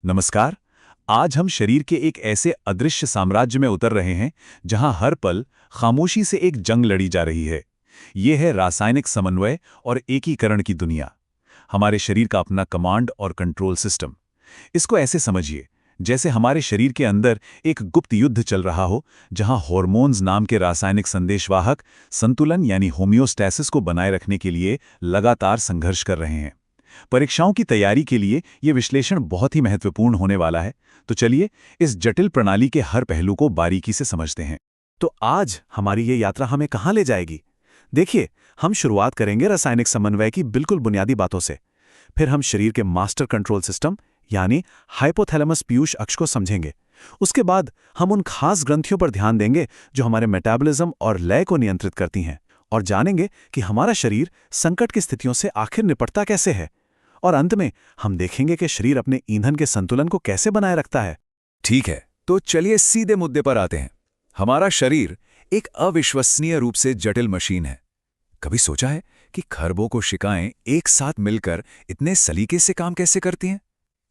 नमस्कार। आज हम शरीर के एक ऐसे अदृश्य साम्राज्य में उतर रहे हैं जहां हर पल खामोशी से एक जंग लड़ी जा रही है। ये है रासायनिक समन्वय और एकीकरण की दुनिया। हमारे शरीर का अपना कमांड और कंट्रोल सिस्टम। इसको ऐसे समझिए जैसे हमारे शरीर के अंदर एक गुप्त युद्ध चल रहा हो, जहां हॉर्मोन्स नाम के रासायनिक संदेशवाहक संतुलन यानी होमियोस्टैसिस को बनाए रखने के लिए लगातार संघर्ष कर रहे हैं। परीक्षाओं की तैयारी के लिए यह विश्लेषण बहुत ही महत्वपूर्ण होने वाला है। तो चलिए इस जटिल प्रणाली के हर पहलू को बारीकी से समझते हैं। तो आज हमारी ये यात्रा हमें कहाँ ले जाएगी? देखिए, हम शुरुआत करेंगे रासायनिक समन्वय की बिल्कुल बुनियादी बातों से। फिर हम शरीर के मास्टर कंट्रोल सिस्टम यानी हाइपोथैलेमस पीयूष अक्ष को समझेंगे। उसके बाद हम उन खास ग्रंथियों पर ध्यान देंगे जो हमारे मेटाबॉलिज्म और लय को नियंत्रित करती हैं, और जानेंगे कि हमारा शरीर संकट की स्थितियों से आखिर निपटता कैसे है। और अंत में हम देखेंगे कि शरीर अपने ईंधन के संतुलन को कैसे बनाए रखता है। ठीक है, तो चलिए सीधे मुद्दे पर आते हैं। हमारा शरीर एक अविश्वसनीय रूप से जटिल मशीन है। कभी सोचा है कि खरबों कोशिकाएं एक साथ मिलकर इतने सलीके से काम कैसे करती हैं?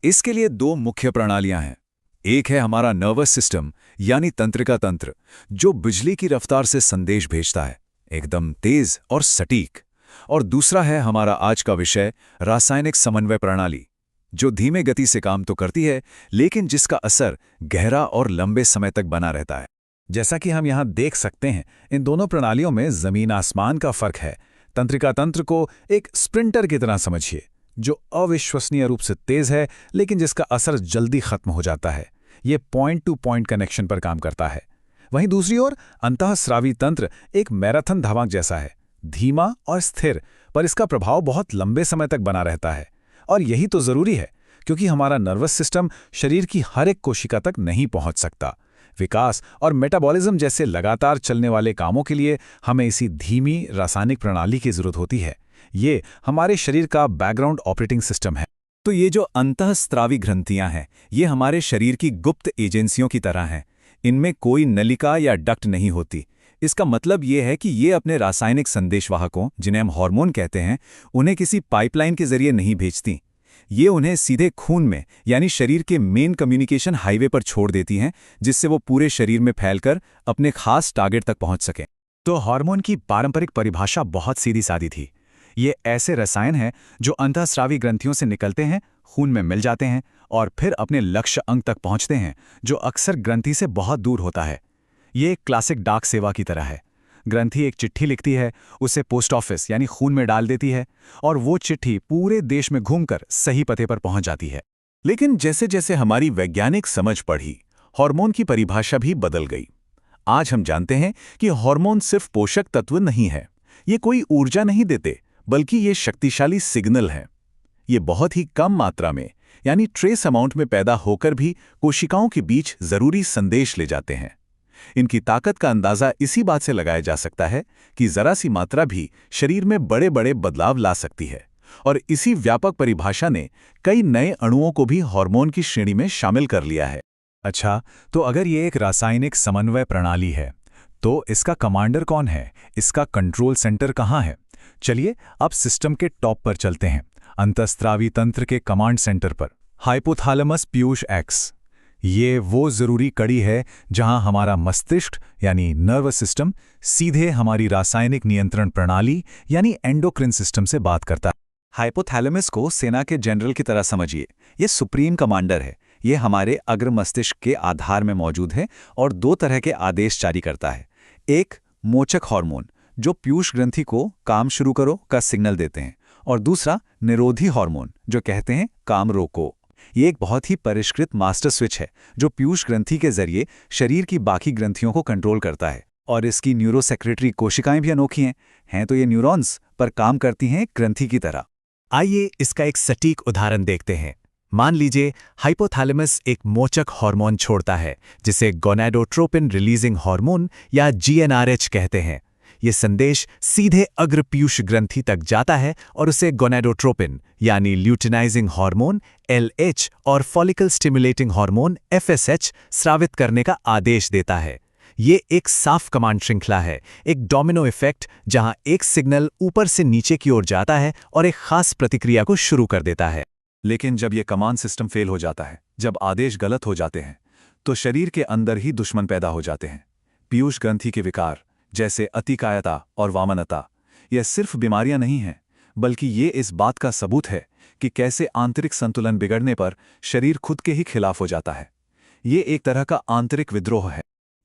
इसके लिए दो मुख्य प्रणालियां हैं। एक है हमारा नर्वस सिस्टम यानी तंत्रिका तंत्र, जो बिजली की रफ्तार से संदेश भेजता है, एकदम तेज और सटीक। और दूसरा है हमारा आज का विषय, रासायनिक समन्वय प्रणाली, जो धीमे गति से काम तो करती है, लेकिन जिसका असर गहरा और लंबे समय तक बना रहता है। जैसा कि हम यहाँ देख सकते हैं, इन दोनों प्रणालियों में जमीन आसमान का फर्क है। तंत्रिका तंत्र को एक स्प्रिंटर की तरह समझिए, जो अविश्वसनीय रूप से तेज है, लेकिन जिसका असर जल्दी खत्म हो जाता है। ये पॉइंट टू पॉइंट कनेक्शन पर काम करता है। वहीं दूसरी ओर अंतःस्रावी तंत्र एक मैराथन धावक जैसा है, धीमा और स्थिर, पर इसका प्रभाव बहुत लंबे समय तक बना रहता है। और यही तो जरूरी है, क्योंकि हमारा नर्वस सिस्टम शरीर की हर एक कोशिका तक नहीं पहुंच सकता। विकास और मेटाबॉलिज्म जैसे लगातार चलने वाले कामों के लिए हमें इसी धीमी रासायनिक प्रणाली की जरूरत होती है। ये हमारे शरीर का बैकग्राउंड ऑपरेटिंग सिस्टम है। तो ये जो अंतःस्रावी ग्रंथियां हैं, ये हमारे शरीर की गुप्त एजेंसियों की तरह हैं। इनमें कोई नलिका या डक्ट नहीं होती। इसका मतलब ये है कि ये अपने रासायनिक संदेशवाहकों, जिन्हें हम हार्मोन कहते हैं, उन्हें किसी पाइपलाइन के जरिए नहीं भेजती। ये उन्हें सीधे खून में यानी शरीर के मेन कम्युनिकेशन हाईवे पर छोड़ देती हैं, जिससे वो पूरे शरीर में फैलकर अपने खास टारगेट तक पहुंच सकें। तो हार्मोन की पारंपरिक परिभाषा बहुत सीधी सादी थी। ये ऐसे रसायन हैं जो अंतःस्रावी ग्रंथियों से निकलते हैं, खून में मिल जाते हैं और फिर अपने लक्ष्य अंग तक पहुंचते हैं, जो अक्सर ग्रंथि से बहुत दूर होता है। ये एक क्लासिक डाक सेवा की तरह है। ग्रंथि एक चिट्ठी लिखती है, उसे पोस्ट ऑफिस यानी खून में डाल देती है, और वो चिट्ठी पूरे देश में घूमकर सही पते पर पहुंच जाती है। लेकिन जैसे जैसे हमारी वैज्ञानिक समझ बढ़ी, हार्मोन की परिभाषा भी बदल गई। आज हम जानते हैं कि हार्मोन सिर्फ पोषक तत्व नहीं है। ये कोई ऊर्जा नहीं देते, बल्कि ये शक्तिशाली सिग्नल है। ये बहुत ही कम मात्रा में यानी ट्रेस अमाउंट में पैदा होकर भी कोशिकाओं के बीच जरूरी संदेश ले जाते हैं। इनकी ताकत का अंदाजा इसी बात से लगाया जा सकता है कि जरा सी मात्रा भी शरीर में बड़े बड़े बदलाव ला सकती है। और इसी व्यापक परिभाषा ने कई नए अणुओं को भी हार्मोन की श्रेणी में शामिल कर लिया है। अच्छा, तो अगर ये एक रासायनिक समन्वय प्रणाली है, तो इसका कमांडर कौन है? इसका कंट्रोल सेंटर कहाँ है? चलिए अब सिस्टम के टॉप पर चलते हैं, अंतःस्रावी तंत्र के कमांड सेंटर पर। हाइपोथैलेमस पीयूष एक्स, ये वो जरूरी कड़ी है जहां हमारा मस्तिष्क यानी नर्वस सिस्टम सीधे हमारी रासायनिक नियंत्रण प्रणाली यानी एंडोक्रिन सिस्टम से बात करता है। हाइपोथैलेमस को सेना के जनरल की तरह समझिए। ये सुप्रीम कमांडर है। ये हमारे अग्र मस्तिष्क के आधार में मौजूद है और दो तरह के आदेश जारी करता है। एक मोचक हार्मोन, जो पीयूष ग्रंथि को काम शुरू करो का सिग्नल देते हैं, और दूसरा निरोधी हार्मोन, जो कहते हैं काम रोको। ये एक बहुत ही परिष्कृत मास्टर स्विच है, जो पीयूष ग्रंथि के जरिए शरीर की बाकी ग्रंथियों को कंट्रोल करता है। और इसकी न्यूरोसेक्रेटरी कोशिकाएं भी अनोखी हैं तो ये न्यूरॉन्स पर काम करती हैं ग्रंथि की तरह। आइए इसका एक सटीक उदाहरण देखते हैं। मान लीजिए हाइपोथैलेमस एक मोचक हार्मोन छोड़ता है, जिसे गोनाडोट्रोपिन रिलीजिंग हार्मोन या GnRH कहते हैं। ये संदेश सीधे अग्र पीयूष ग्रंथि तक जाता है और उसे गोनाडोट्रोपिन यानी ल्यूटिनाइजिंग हार्मोन LH और फॉलिकल स्टिमुलेटिंग हार्मोन FSH स्रावित करने का आदेश देता है। ये एक साफ कमांड श्रृंखला है, एक डोमिनो इफेक्ट, जहां एक सिग्नल ऊपर से नीचे की ओर जाता है और एक खास प्रतिक्रिया को शुरू कर देता है। लेकिन जब ये कमांड सिस्टम फेल हो जाता है, जब आदेश गलत हो जाते हैं तो शरीर के अंदर ही दुश्मन पैदा हो जाते हैं। पीयूष ग्रंथि के विकार जैसे अतिकायता और वामनता यह सिर्फ बीमारियां नहीं हैं, बल्कि ये इस बात का सबूत है कि कैसे आंतरिक संतुलन बिगड़ने पर शरीर खुद के ही खिलाफ हो जाता है। ये एक तरह का आंतरिक विद्रोह है।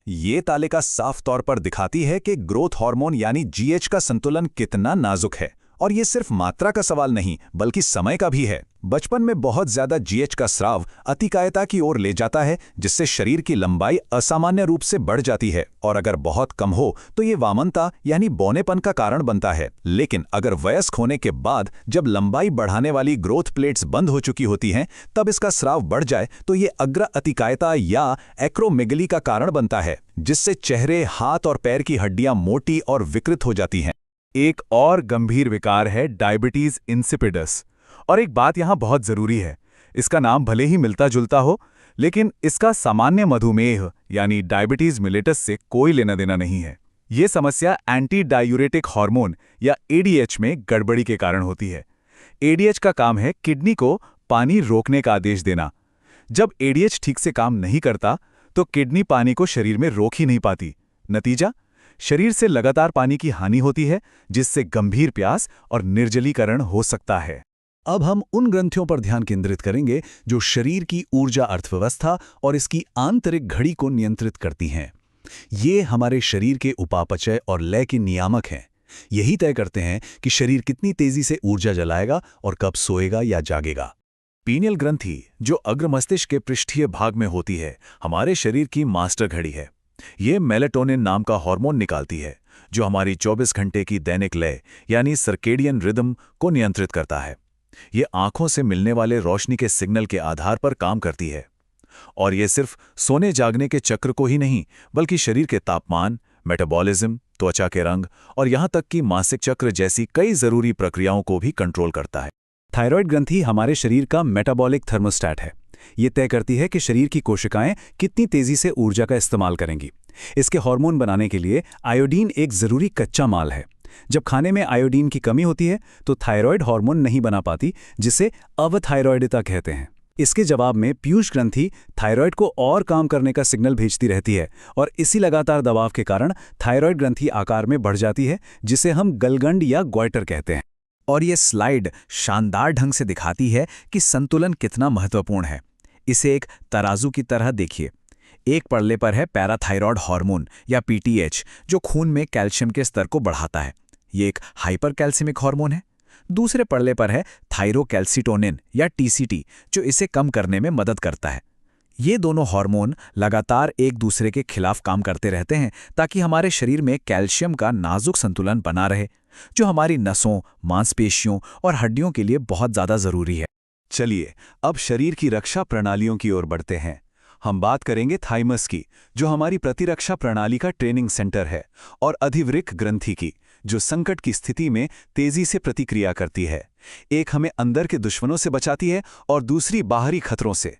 ये तालिका साफ तौर पर दिखाती है कि ग्रोथ हार्मोन यानी जीएच का संतुलन कितना नाजुक है। और ये सिर्फ मात्रा का सवाल नहीं बल्कि समय का भी है। बचपन में बहुत ज्यादा जीएच का स्राव अतिकायता की ओर ले जाता है, जिससे शरीर की लंबाई असामान्य रूप से बढ़ जाती है, और अगर बहुत कम हो तो ये वामनता यानी बौनेपन का कारण बनता है। लेकिन अगर वयस्क होने के बाद जब लंबाई बढ़ाने वाली ग्रोथ प्लेट्स बंद हो चुकी होती हैं, तब इसका स्राव बढ़ जाए तो ये अग्र अतिकायता या एक्रोमेगली का कारण बनता है, जिससे चेहरे, हाथ और पैर की हड्डियां मोटी और विकृत हो जाती हैं। एक और गंभीर विकार है डायबिटीज इंसिपिडस। और एक बात यहां बहुत जरूरी है, इसका नाम भले ही मिलता जुलता हो, लेकिन इसका सामान्य मधुमेह यानी डायबिटीज मिलेटस से कोई लेना देना नहीं है। ये समस्या एंटी डायूरेटिक हार्मोन या एडीएच में गड़बड़ी के कारण होती है। एडीएच का काम है किडनी को पानी रोकने का आदेश देना। जब एडीएच ठीक से काम नहीं करता तो किडनी पानी को शरीर में रोक ही नहीं पाती। नतीजा, शरीर से लगातार पानी की हानि होती है, जिससे गंभीर प्यास और निर्जलीकरण हो सकता है। अब हम उन ग्रंथियों पर ध्यान केंद्रित करेंगे जो शरीर की ऊर्जा अर्थव्यवस्था और इसकी आंतरिक घड़ी को नियंत्रित करती हैं। ये हमारे शरीर के उपापचय और लय के नियामक हैं। यही तय करते हैं कि शरीर कितनी तेजी से ऊर्जा जलाएगा और कब सोएगा या जागेगा। पीनियल ग्रंथि, जो अग्र मस्तिष्क के पृष्ठीय भाग में होती है, हमारे शरीर की मास्टर घड़ी है। ये मेलेटोनिन नाम का हार्मोन निकालती है, जो हमारी 24 घंटे की दैनिक लय यानी सर्केडियन रिदम को नियंत्रित करता है। ये आंखों से मिलने वाले रोशनी के सिग्नल के आधार पर काम करती है। और ये सिर्फ सोने जागने के चक्र को ही नहीं, बल्कि शरीर के तापमान, मेटाबॉलिज्म, त्वचा के रंग और यहाँ तक कि मासिक चक्र जैसी कई जरूरी प्रक्रियाओं को भी कंट्रोल करता है। थायराइड ग्रंथि हमारे शरीर का मेटाबॉलिक थर्मोस्टैट है। ये तय करती है कि शरीर की कोशिकाएं कितनी तेजी से ऊर्जा का इस्तेमाल करेंगी। इसके हार्मोन बनाने के लिए आयोडीन एक जरूरी कच्चा माल है। जब खाने में आयोडीन की कमी होती है तो थायराइड हार्मोन नहीं बना पाती, जिसे अवथायरॉयडिता कहते हैं। इसके जवाब में पीयूष ग्रंथि थायराइड को और काम करने का सिग्नल भेजती रहती है, और इसी लगातार दबाव के कारण थायराइड ग्रंथि आकार में बढ़ जाती है, जिसे हम गलगंड या ग्वाइटर कहते हैं। और ये स्लाइड शानदार ढंग से दिखाती है कि संतुलन कितना महत्वपूर्ण है। इसे एक तराजू की तरह देखिए। एक पड़ले पर है पैराथायरॉयड हार्मोन या पीटीएच, जो खून में कैल्शियम के स्तर को बढ़ाता है। ये एक हाइपरकैल्सिमिक हार्मोन है। दूसरे पड़ले पर है थायरोकैल्सिटोनिन या टीसीटी, जो इसे कम करने में मदद करता है। ये दोनों हार्मोन लगातार एक दूसरे के खिलाफ काम करते रहते हैं, ताकि हमारे शरीर में कैल्शियम का नाजुक संतुलन बना रहे, जो हमारी नसों, मांसपेशियों और हड्डियों के लिए बहुत ज़्यादा ज़रूरी है। चलिए अब शरीर की रक्षा प्रणालियों की ओर बढ़ते हैं। हम बात करेंगे थाइमस की, जो हमारी प्रतिरक्षा प्रणाली का ट्रेनिंग सेंटर है, और अधिवृक्क ग्रंथि की, जो संकट की स्थिति में तेजी से प्रतिक्रिया करती है। एक हमें अंदर के दुश्मनों से बचाती है और दूसरी बाहरी खतरों से।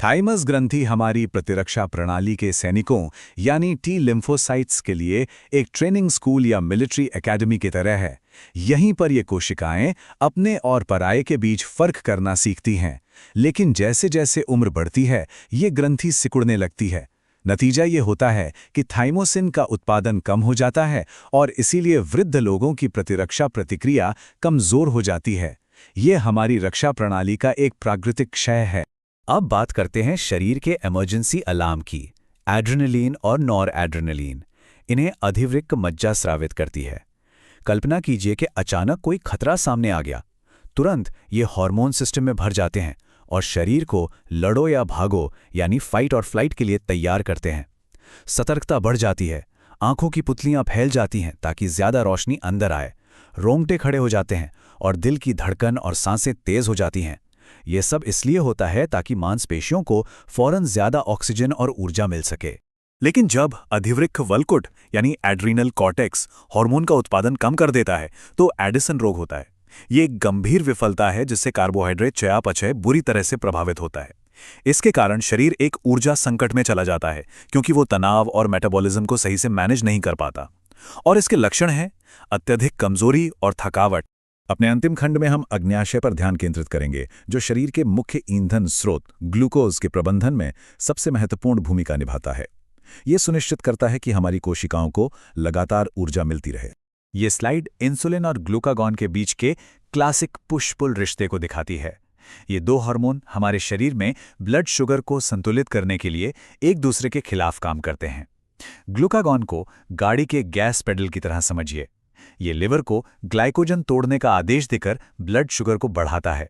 थाइमस ग्रंथि हमारी प्रतिरक्षा प्रणाली के सैनिकों यानी टी लिम्फोसाइट्स के लिए एक ट्रेनिंग स्कूल या मिलिट्री एकेडमी की तरह है। यहीं पर ये कोशिकाएं अपने और पराये के बीच फर्क करना सीखती हैं। लेकिन जैसे जैसे उम्र बढ़ती है, ये ग्रंथि सिकुड़ने लगती है। नतीजा ये होता है कि थाइमोसिन का उत्पादन कम हो जाता है, और इसीलिए वृद्ध लोगों की प्रतिरक्षा प्रतिक्रिया कमजोर हो जाती है। ये हमारी रक्षा प्रणाली का एक प्राकृतिक क्षय है। अब बात करते हैं शरीर के इमरजेंसी अलार्म की, एड्रेनलिन और नॉर एड्रेनलिन। इन्हें अधिवृक्क मज्जा स्रावित करती है। कल्पना कीजिए कि अचानक कोई खतरा सामने आ गया। तुरंत ये हार्मोन सिस्टम में भर जाते हैं और शरीर को लड़ो या भागो यानी फाइट और फ्लाइट के लिए तैयार करते हैं। सतर्कता बढ़ जाती है, आंखों की पुतलियां फैल जाती हैं ताकि ज्यादा रोशनी अंदर आए, रोंगटे खड़े हो जाते हैं और दिल की धड़कन और सांसें तेज हो जाती हैं। ये सब इसलिए होता है ताकि मांसपेशियों को फौरन ज्यादा ऑक्सीजन और ऊर्जा मिल सके। लेकिन जब अधिवृक्क वल्कुट यानी एड्रीनल कॉर्टेक्स हार्मोन का उत्पादन कम कर देता है तो एडिसन रोग होता है। ये एक गंभीर विफलता है जिससे कार्बोहाइड्रेट चयापचय बुरी तरह से प्रभावित होता है। इसके कारण शरीर एक ऊर्जा संकट में चला जाता है, क्योंकि वो तनाव और मेटाबॉलिज्म को सही से मैनेज नहीं कर पाता। और इसके लक्षण हैं अत्यधिक कमजोरी और थकावट, अपने अंतिम खंड में हम अग्न्याशय पर ध्यान केंद्रित करेंगे, जो शरीर के मुख्य ईंधन स्रोत ग्लूकोज के प्रबंधन में सबसे महत्वपूर्ण भूमिका निभाता है। ये सुनिश्चित करता है कि हमारी कोशिकाओं को लगातार ऊर्जा मिलती रहे। ये स्लाइड इंसुलिन और ग्लूकागॉन के बीच के क्लासिक पुश पुल रिश्ते को दिखाती है। ये दो हार्मोन हमारे शरीर में ब्लड शुगर को संतुलित करने के लिए एक दूसरे के खिलाफ काम करते हैं। ग्लूकागॉन को गाड़ी के गैस पेडल की तरह समझिए। ये लिवर को ग्लाइकोजन तोड़ने का आदेश देकर ब्लड शुगर को बढ़ाता है,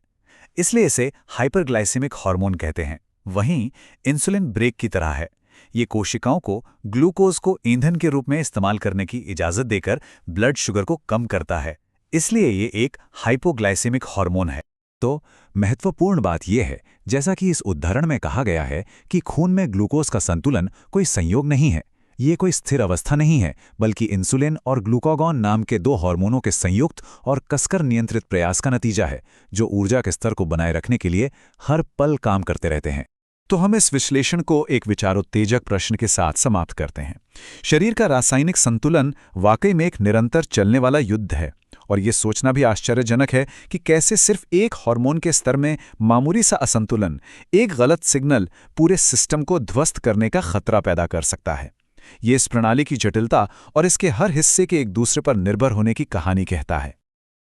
इसलिए इसे हाइपरग्लाइसेमिक हार्मोन कहते हैं। वहीं इंसुलिन ब्रेक की तरह है। ये कोशिकाओं को ग्लूकोज को ईंधन के रूप में इस्तेमाल करने की इजाजत देकर ब्लड शुगर को कम करता है, इसलिए ये एक हाइपोग्लाइसेमिक हार्मोन है। तो महत्वपूर्ण बात यह है, जैसा कि इस उदाहरण में कहा गया है, कि खून में ग्लूकोज का संतुलन कोई संयोग नहीं है। ये कोई स्थिर अवस्था नहीं है, बल्कि इंसुलिन और ग्लूकागॉन नाम के दो हार्मोनों के संयुक्त और कसकर नियंत्रित प्रयास का नतीजा है, जो ऊर्जा के स्तर को बनाए रखने के लिए हर पल काम करते रहते हैं। तो हम इस विश्लेषण को एक विचारोत्तेजक प्रश्न के साथ समाप्त करते हैं। शरीर का रासायनिक संतुलन वाकई में एक निरंतर चलने वाला युद्ध है, और ये सोचना भी आश्चर्यजनक है कि कैसे सिर्फ एक हार्मोन के स्तर में मामूली सा असंतुलन, एक गलत सिग्नल पूरे सिस्टम को ध्वस्त करने का खतरा पैदा कर सकता है। ये इस प्रणाली की जटिलता और इसके हर हिस्से के एक दूसरे पर निर्भर होने की कहानी कहता है।